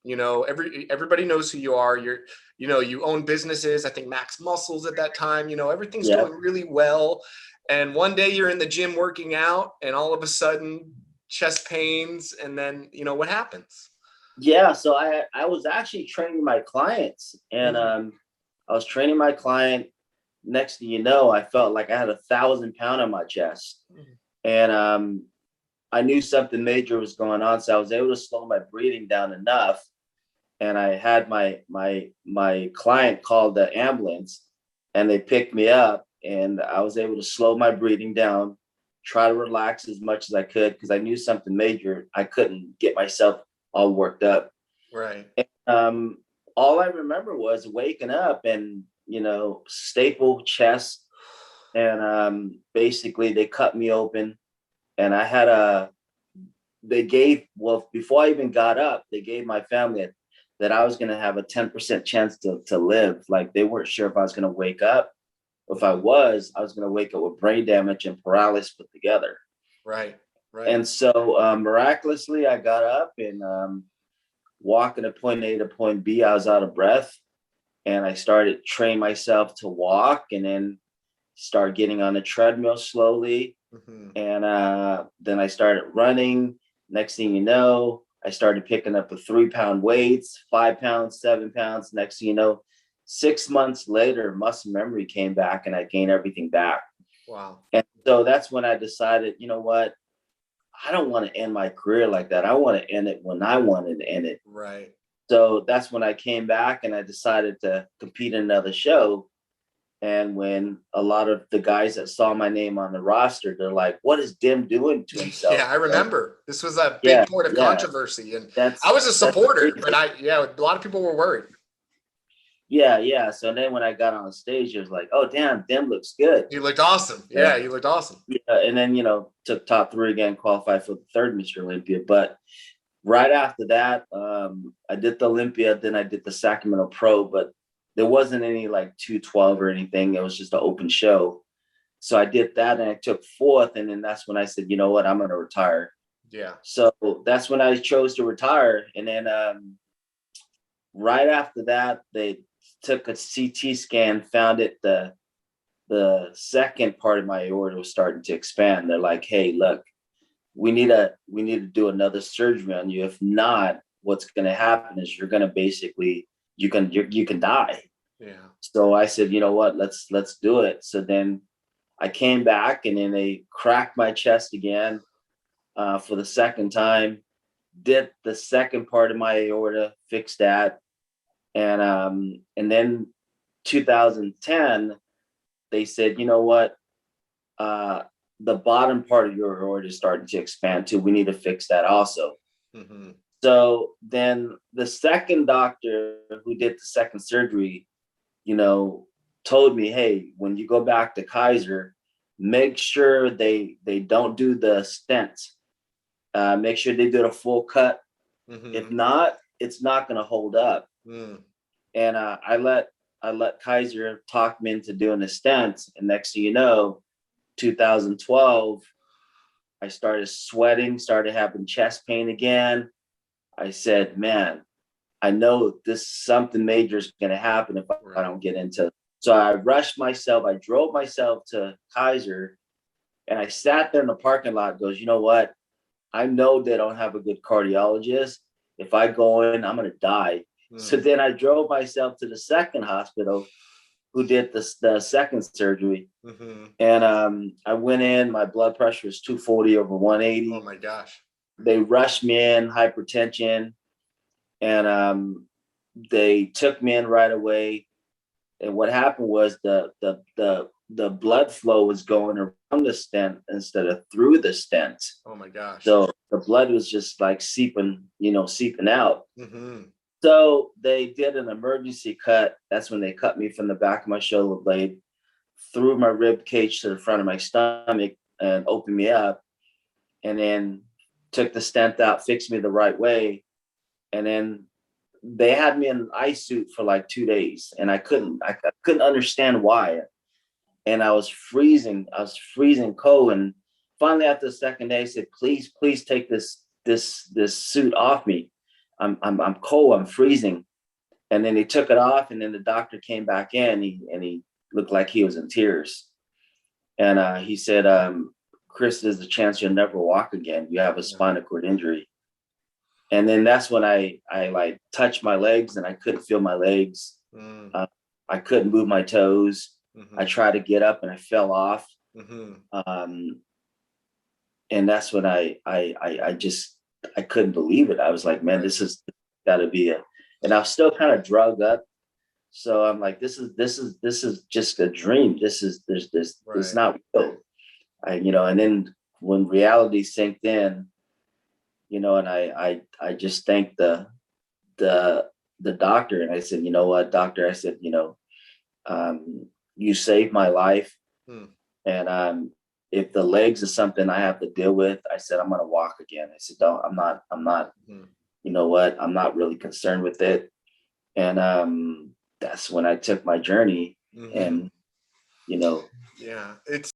You know, everybody knows who you are. You know, you own businesses. I think Max Muscles at that time. You know, everything's going really well. And one day you're in the gym working out, and all of a sudden, chest pains, and then you know what happens. Yeah, so I was actually training my clients, and I was training my client. Next thing you know, I felt like I had 1,000 pounds on my chest, and I knew something major was going on. So I was able to slow my breathing down enough, and I had my client call the ambulance, and they picked me up, and I was able to slow my breathing down, try to relax as much as I could because I knew something major. I couldn't get myself all worked up. Right. And, all I remember was waking up and, you know, staple chest. And basically they cut me open, and I had before I even got up, they gave my family that I was going to have a 10% chance to live. Like, they weren't sure if I was going to wake up. If I was going to wake up with brain damage and paralysis put together. Right. Right. And so miraculously, I got up and walking to point A to point B. I was out of breath, and I started training myself to walk, and then start getting on the treadmill slowly. And then I started running. Next thing you know, I started picking up the 3-pound weights, 5 pounds, 7 pounds. Next thing you know, 6 months later, muscle memory came back, and I gained everything back. Wow. And so that's when I decided, you know what? I don't want to end my career like that. I want to end it when I wanted to end it. Right. So that's when I came back, and I decided to compete in another show. And when a lot of the guys that saw my name on the roster, they're like, what is Dim doing to himself? Yeah, I remember. This was a big point of controversy. And I was a supporter, but a lot of people were worried. Yeah. So then when I got on stage, it was like, oh, damn, Dim looks good. You looked awesome. Yeah, you looked awesome. Yeah, and then, you know, took top 3 again, qualified for the 3rd Mr. Olympia. But right after that, I did the Olympia, then I did the Sacramento Pro, but there wasn't any like 212 or anything. It was just an open show. So I did that, and I took 4th. And then that's when I said, you know what, I'm going to retire. Yeah. So that's when I chose to retire. And then right after that, they took a CT scan, found it, the second part of my aorta was starting to expand. They're like, hey, look, we need to do another surgery on you. If not, what's going to happen is you're going to basically, you can die. Yeah. So I said, you know what, let's do it. So then I came back, and then they cracked my chest again for the second time, did the second part of my aorta, fixed that. And then 2010, they said, you know what, the bottom part of your aorta is starting to expand too. We need to fix that also. So then the second doctor who did the second surgery, you know, told me, hey, when you go back to Kaiser, make sure they don't do the stents. Make sure they do a full cut. If not, it's not going to hold up. And I let Kaiser talk me into doing the stents. And next thing you know, 2012, I started sweating, started having chest pain again. I said, man, I know something major is going to happen if I don't get into it. So I rushed myself. I drove myself to Kaiser, and I sat there in the parking lot, goes, you know what? I know they don't have a good cardiologist. If I go in, I'm going to die. So then I drove myself to the second hospital who did the second surgery. And I went in, my blood pressure was 240 over 180. Oh my gosh. They rushed me in, hypertension, and they took me in right away. And what happened was the blood flow was going around the stent instead of through the stent. Oh my gosh. So the blood was just like seeping out. So they did an emergency cut. That's when they cut me from the back of my shoulder blade through my rib cage to the front of my stomach and opened me up, and then took the stent out, fixed me the right way. And then they had me in an ice suit for like 2 days, and I couldn't understand why. And I was freezing cold. And finally, after the second day, I said, please take this suit off me. I'm cold, I'm freezing. And then they took it off, and then the doctor came back in, and he looked like he was in tears. And he said, Kris, there's a chance you'll never walk again. You have a spinal cord injury. And then that's when I like touched my legs, and I couldn't feel my legs. I couldn't move my toes. I tried to get up and I fell off. And that's when I couldn't believe it. I was like, man, this has got to be it. And I was still kind of drugged up. So I'm like, this is just a dream. It's not real. And then when reality sank in, and I just thanked the doctor, and I said, you know what, doctor, I said, you saved my life. And if the legs is something I have to deal with, I said, I'm going to walk again. I said, I'm not, you know what, I'm not really concerned with it. And that's when I took my journey. And, yeah, it's